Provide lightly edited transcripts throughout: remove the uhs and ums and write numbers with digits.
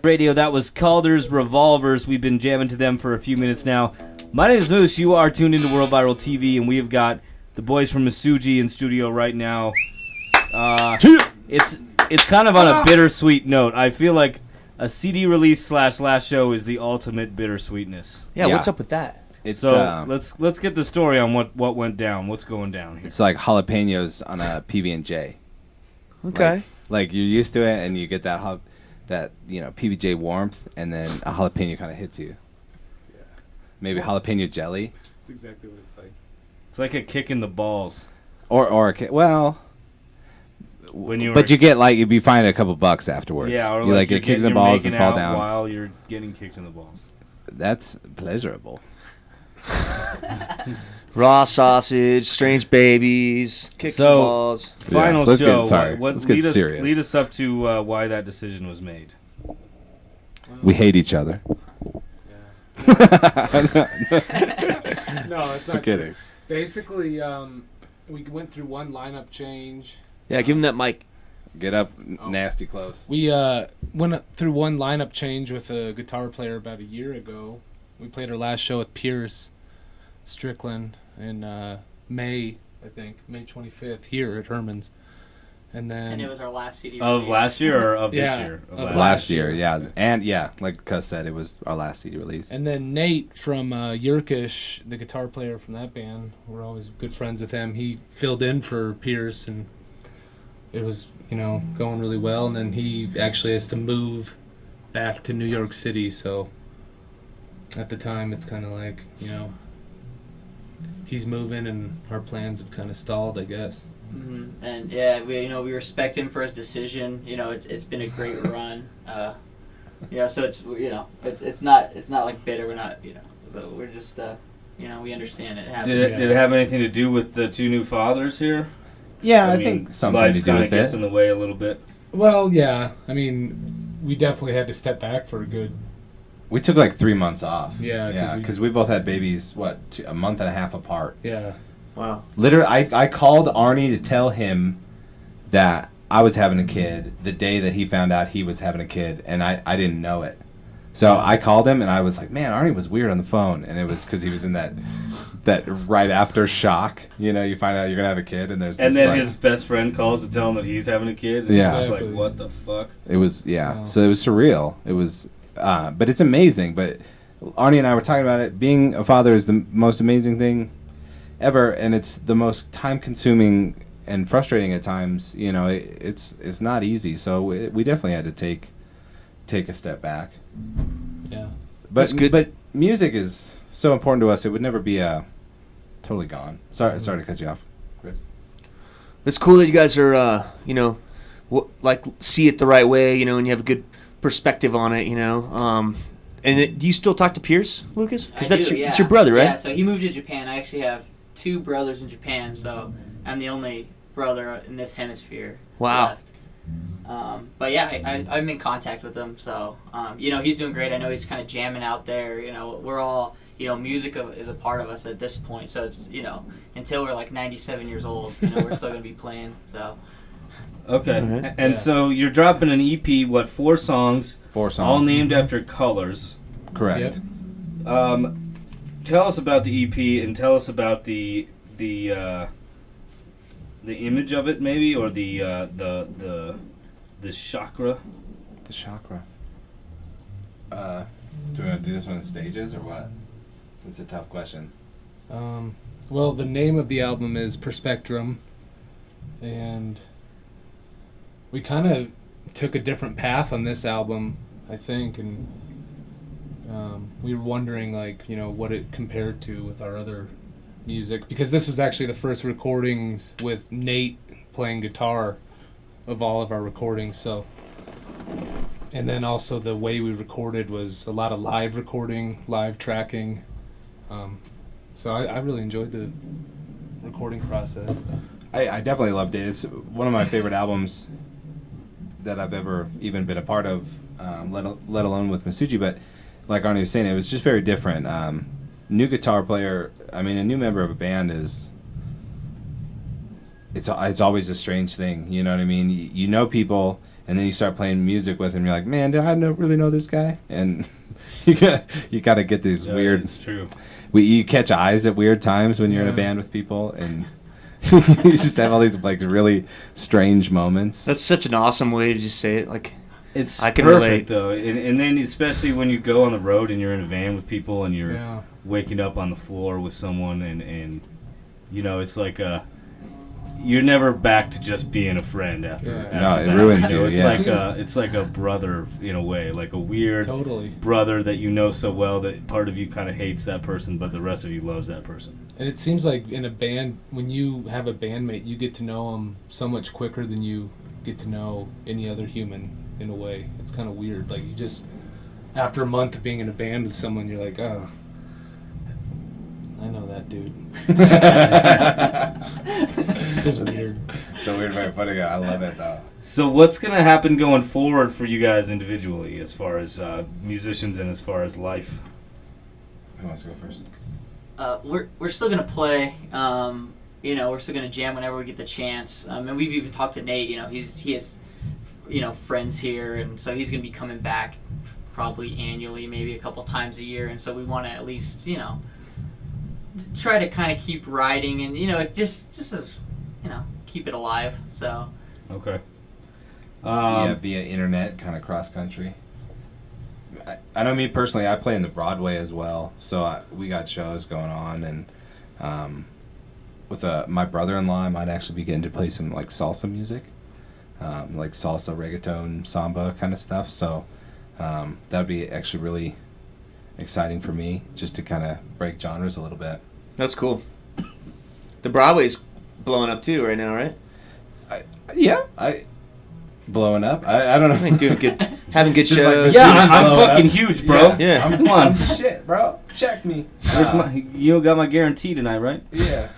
Radio, that was Calder's Revolvers. We've been jamming to them for a few minutes now. My name is Moose. You are tuned into World Viral TV, and we have got the boys from Musuji in studio right now. It's kind of on a bittersweet note. I feel like a CD release / last show is the ultimate bittersweetness. Yeah, what's up with that? It's so let's get the story on what went down. What's going down here? It's like jalapenos on a PB&J. Okay. Like you're used to it, and you get that PB&J warmth, and then a jalapeno kind of hits you. Yeah. Maybe jalapeno jelly. That's exactly what it's like. It's like a kick in the balls. Or a kick. Well. When you you'd be fined a couple bucks afterwards. Yeah, or you like get kicked in the balls and fall down while you're getting kicked in the balls. That's pleasurable. Raw sausage, strange babies, kick the balls. Final let's show. Let's get serious. Lead us up to why that decision was made. We hate each other. Yeah. No, it's not. I'm kidding. Basically, we went through one lineup change. Yeah, give him that mic. Get up, nasty close. We went through one lineup change with a guitar player about a year ago. We played our last show with Pierce Strickland in May 25th, here at Herman's. And it was our last CD of release. Last year or of this year? Of last year, yeah. And like Cuz said, it was our last CD release. And then Nate from Yerkish, the guitar player from that band, we're always good friends with him. He filled in for Pierce, and it was, going really well. And then he actually has to move back to New York City, so at the time it's kind of like, he's moving and our plans have kind of stalled, I guess. Mm-hmm. And yeah, we respect him for his decision. It's been a great run. So it's not like bitter. We're not, so we're just we understand it happens. Did it have anything to do with the two new fathers here? Yeah, I think something to do with it. Gets in the way a little bit. Well, yeah. I mean, we definitely had to step back for a good. We took like 3 months off. Yeah, because we both had babies. A month and a half apart. Yeah. Wow. Literally, I called Arnie to tell him that I was having a kid the day that he found out he was having a kid, and I didn't know it. So I called him, and I was like, man, Arnie was weird on the phone, and it was because he was in that right after shock. You find out you're going to have a kid, and there's and then like, his best friend calls to tell him that he's having a kid, and yeah. he's just like, what the fuck? It was, yeah. Wow. So it was surreal. It was, but it's amazing. But Arnie and I were talking about it. Being a father is the most amazing thing ever, and it's the most time-consuming and frustrating at times. It's not easy. So we definitely had to take a step back. Yeah, but But music is so important to us. It would never be totally gone. Sorry to cut you off, Chris. It's cool that you guys are see it the right way. And you have a good perspective on it. And do you still talk to Pierce, Lucas? Because it's your brother, right? Yeah. So he moved to Japan. I actually have 2 brothers in Japan, so I'm the only brother in this hemisphere left. But yeah, I'm in contact with him, so he's doing great. I know he's kind of jamming out there. We're all music is a part of us at this point, so it's until we're like 97 years old, we're still gonna be playing. So okay, and so you're dropping an EP. 4 songs? 4 songs, all named after colors. Correct. Yep. Tell us about the EP and tell us about the image of it, maybe, or the chakra. The chakra. Do we want to do this one in stages or what? That's a tough question. Well, the name of the album is Perspectrum, and we kind of took a different path on this album, I think, and we were wondering, what it compared to with our other music, because this was actually the first recordings with Nate playing guitar of all of our recordings, so. And then also the way we recorded was a lot of live recording, live tracking. So I really enjoyed the recording process. I definitely loved it. It's one of my favorite albums that I've ever even been a part of, let alone with Musuji. But like Arnie was saying, it was just very different. New guitar player, a new member of a band is... It's always a strange thing, you know what I mean? You know people... and then you start playing music with him. You're like, man, do I really know this guy? And you gotta get these weird. It's true. You catch eyes at weird times when you're in a band with people, and you just have all these like really strange moments. That's such an awesome way to just say it. Like, It's I can perfect relate. though, and then especially when you go on the road and you're in a van with people and you're waking up on the floor with someone, and you know, it's like you're never back to just being a friend after. No, it that. ruins You know, you. It's like a brother in a way, like a weird brother that you know so well that part of you kind of hates that person, but the rest of you loves that person. And it seems like in a band, when you have a bandmate, you get to know them so much quicker than you get to know any other human. In a way, it's kind of weird. Like, you just, after a month of being in a band with someone, you're like, oh, I know that dude. It's just weird. It's a weird way of putting it. I love it though. So what's going to happen going forward for you guys individually as far as musicians and as far as life? Who wants to go first? We're still gonna play. You know, we're still gonna jam whenever we get the chance. And we've even talked to Nate. You know, he has, you know, friends here, and so he's gonna be coming back probably annually, maybe a couple times a year. And so we want to at least, you know, try to kind of keep riding, and you know, just as, you know, keep it alive. So. Okay. Via internet, kind of cross country. I know me personally, I play in the Broadway as well, so we got shows going on, and with my brother-in-law, I might actually be getting to play some like salsa music, like salsa, reggaeton, samba kind of stuff. So that would be actually really exciting for me, just to kind of break genres a little bit. That's cool. The Broadway's blowing up too right now, right? Blowing up. I don't know. I think doing good, having good Just shows. like Yeah, I'm blowing fucking up. huge, bro. Yeah. I'm Come on. shit, bro. Check me. Where's you got my guarantee tonight, right? Yeah.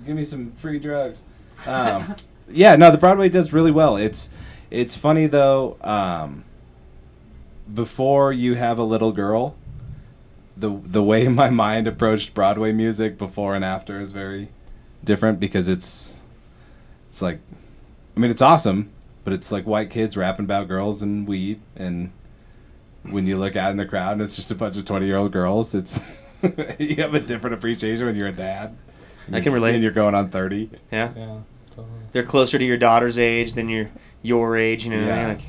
Give me some free drugs. The Broadway does really well. It's funny though. Before you have a little girl, the way my mind approached Broadway music before and after is very different, because it's like, I mean, it's awesome, but it's like white kids rapping about girls and weed, and when you look out in the crowd and it's just a bunch of 20-year-old girls, it's you have a different appreciation when you're a dad. I can relate. And you're going on 30. Yeah. Totally. They're closer to your daughter's age than your age, you know. Yeah. You're like,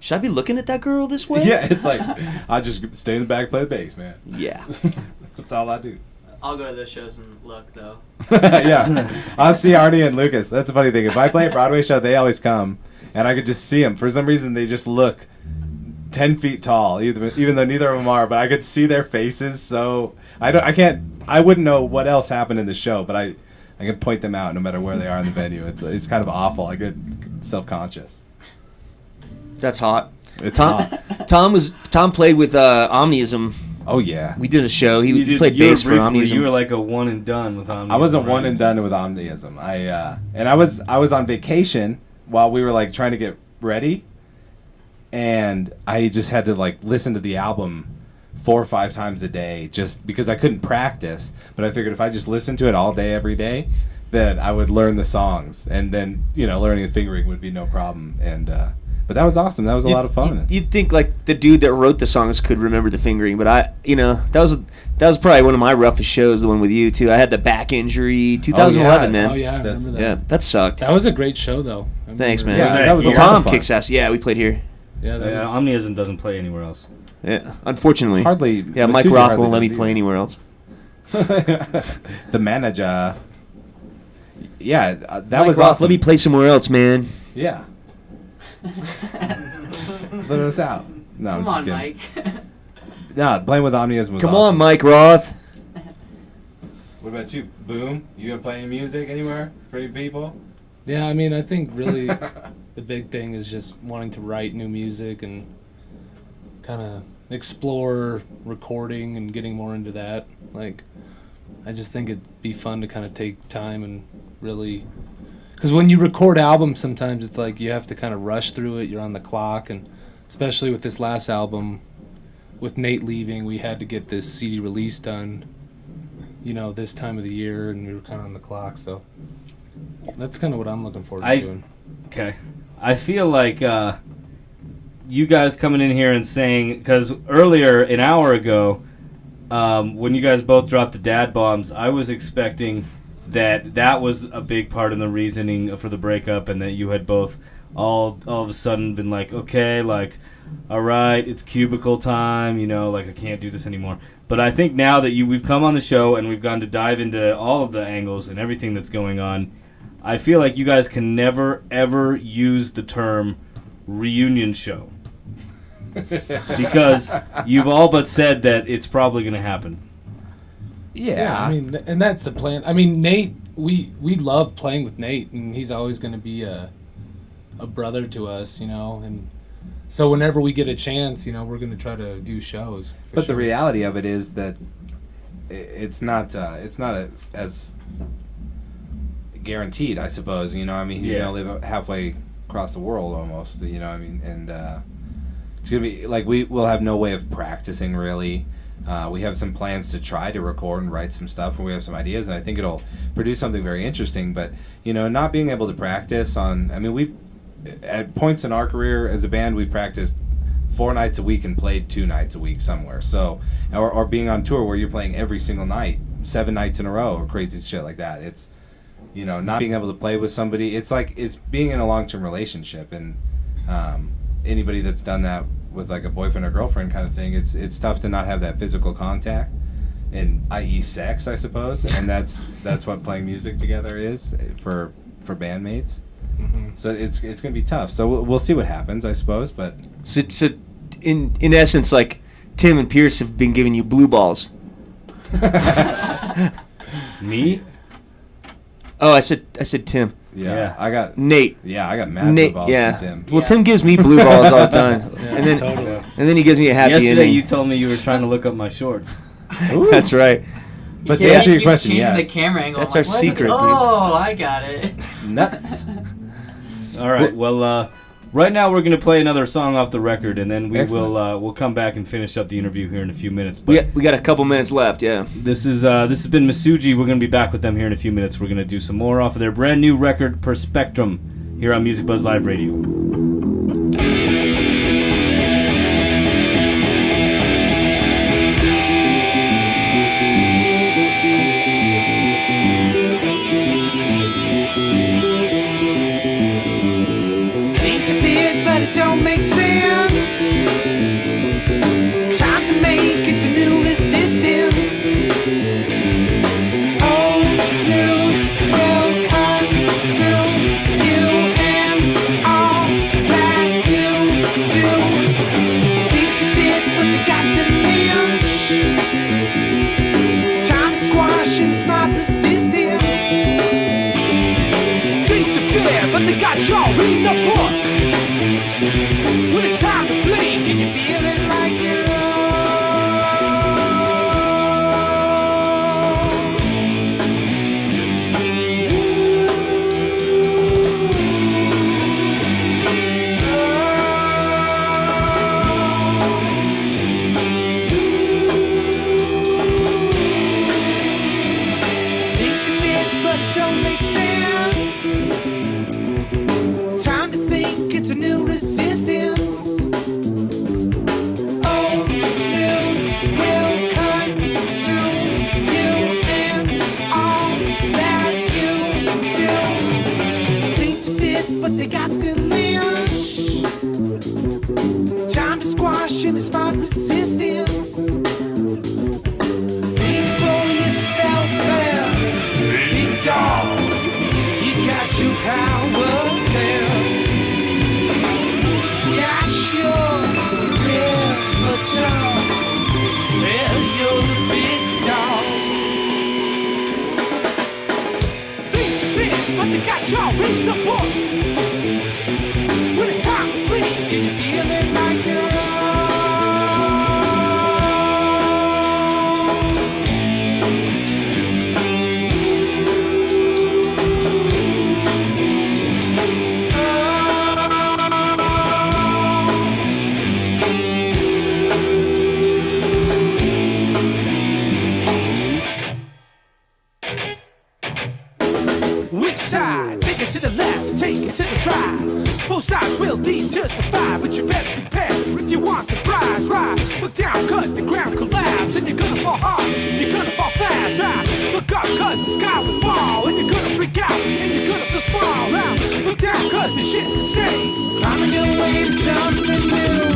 should I be looking at that girl this way? Yeah, it's like, I just stay in the back, play the bass, man. Yeah. That's all I do. I'll go to those shows and look, though. Yeah. I'll see Arnie and Lucas. That's the funny thing. If I play a Broadway show, they always come, and I could just see them. For some reason, they just look 10 feet tall, even though neither of them are, but I could see their faces, so I wouldn't know what else happened in the show, but I can point them out no matter where they are in the venue. It's kind of awful. I get self-conscious. That's hot. It's Tom, hot. Tom played with Omniism. Oh, yeah. We did a show. He You played you were bass for briefly- Omniism. You were like a one and done with Omniism. I was a one right? and done with Omniism. I was on vacation while we were like trying to get ready, and I just had to like listen to the album 4 or 5 times a day just because I couldn't practice. But I figured if I just listened to it all day every day, then I would learn the songs, and then learning the fingering would be no problem. And but that was awesome. That was a lot of fun. You'd think like the dude that wrote the songs could remember the fingering, but that was probably one of my roughest shows. The one with you too. I had the back injury, 2011, man. Oh yeah, I remember that. Yeah, that sucked. That was a great show, though. I Thanks, man. remember- Yeah, that was a lot Tom of fun. kicks ass. Yeah, we played here. Yeah, that Yeah, was, Omniism doesn't play anywhere else. Yeah, unfortunately. Hardly. Yeah, Mike Musuji Roth hardly won't let me does play either. anywhere else. The manager. Yeah, that Mike was Roth, awesome. let me play somewhere else, man. Yeah. Let us out. No, I'm Come just on, kidding. Mike. No, playing with Omniism was Come awesome. on, Mike Roth. What about you, Boom? You gonna play any music anywhere for any people? yeah, I mean, I think really the big thing is just wanting to write new music and kind of explore recording and getting more into that. Like, I just think it'd be fun to kind of take time and really... Because when you record albums, sometimes it's like you have to kind of rush through it. You're on the clock, and especially with this last album, with Nate leaving, we had to get this CD release done, this time of the year, and we were kind of on the clock. So that's kind of what I'm looking forward to doing. Okay. I feel like you guys coming in here and saying, because earlier, an hour ago, when you guys both dropped the dad bombs, I was expecting that was a big part of the reasoning for the breakup, and that you had both all of a sudden been like, okay, like, all right, it's cubicle time, like I can't do this anymore. But I think now that we've come on the show and we've gone to dive into all of the angles and everything that's going on, I feel like you guys can never, ever use the term reunion show. Because you've all but said that it's probably going to happen. Yeah, I mean, and that's the plan. I mean, Nate, we love playing with Nate, and he's always going to be a brother to us, and so whenever we get a chance, we're going to try to do shows. But the reality of it is that it's not as guaranteed, I suppose. He's going to live halfway across the world almost. And it's going to be like we'll have no way of practicing really. We have some plans to try to record and write some stuff, and we have some ideas, and I think it'll produce something very interesting. But not being able to practice we at points in our career as a band, we've practiced 4 nights a week and played 2 nights a week somewhere. So, or being on tour where you're playing every single night, 7 nights in a row, or crazy shit like that. It's, not being able to play with somebody. It's like it's being in a long-term relationship, and anybody that's done that with like a boyfriend or girlfriend kind of thing, it's tough to not have that physical contact, and i.e. sex, I suppose, and that's what playing music together is for bandmates. Mm-hmm. So it's going to be tough. So we'll see what happens, I suppose. But so in essence, like Tim and Pierce have been giving you blue balls. Me? Oh, I said Tim. Yeah. I got Nate. Yeah, I got mad blue balls from Tim. Well, Tim gives me blue balls all the time, and then he gives me a happy ending. Yesterday, you told me you were trying to look up my shorts. That's right. But to answer your question, changing yes. the camera angle. That's our secret, dude. Oh, I got it. Nuts. All right. Well, right now we're going to play another song off the record, and then we'll come back and finish up the interview here in a few minutes. But we got a couple minutes left. Yeah. This has been Musuji. We're going to be back with them here in a few minutes. We're going to do some more off of their brand new record, Perspectrum, here on Music Buzz Live Radio. Don't make sense. Time to make it to new resistance. Oh, new welcome to you and all that you do. Think you did, but they got the lynch. Time to squash and smart resistance. Think you're fair, but they got y'all reading the book. When it's time to blink and you're feeling like you're think to fit, but it don't make sense. Time to think it's a new resistance. Oh, new will consume you and all that you do. Think to fit, but they got the lynch. Time to squash and smart resistance. Think for yourself there, big dog. You got your power there. Got your repertoire. Well, you're the big dog. Think big, but they got y'all reading the book. When it's time to bleed, and you're feeling like you're which side? Take it to the left, take it to cause the skies will fall. And you're gonna freak out, and you're gonna feel small. Now, look down, cause the shit's insane. Climbing your way to something new.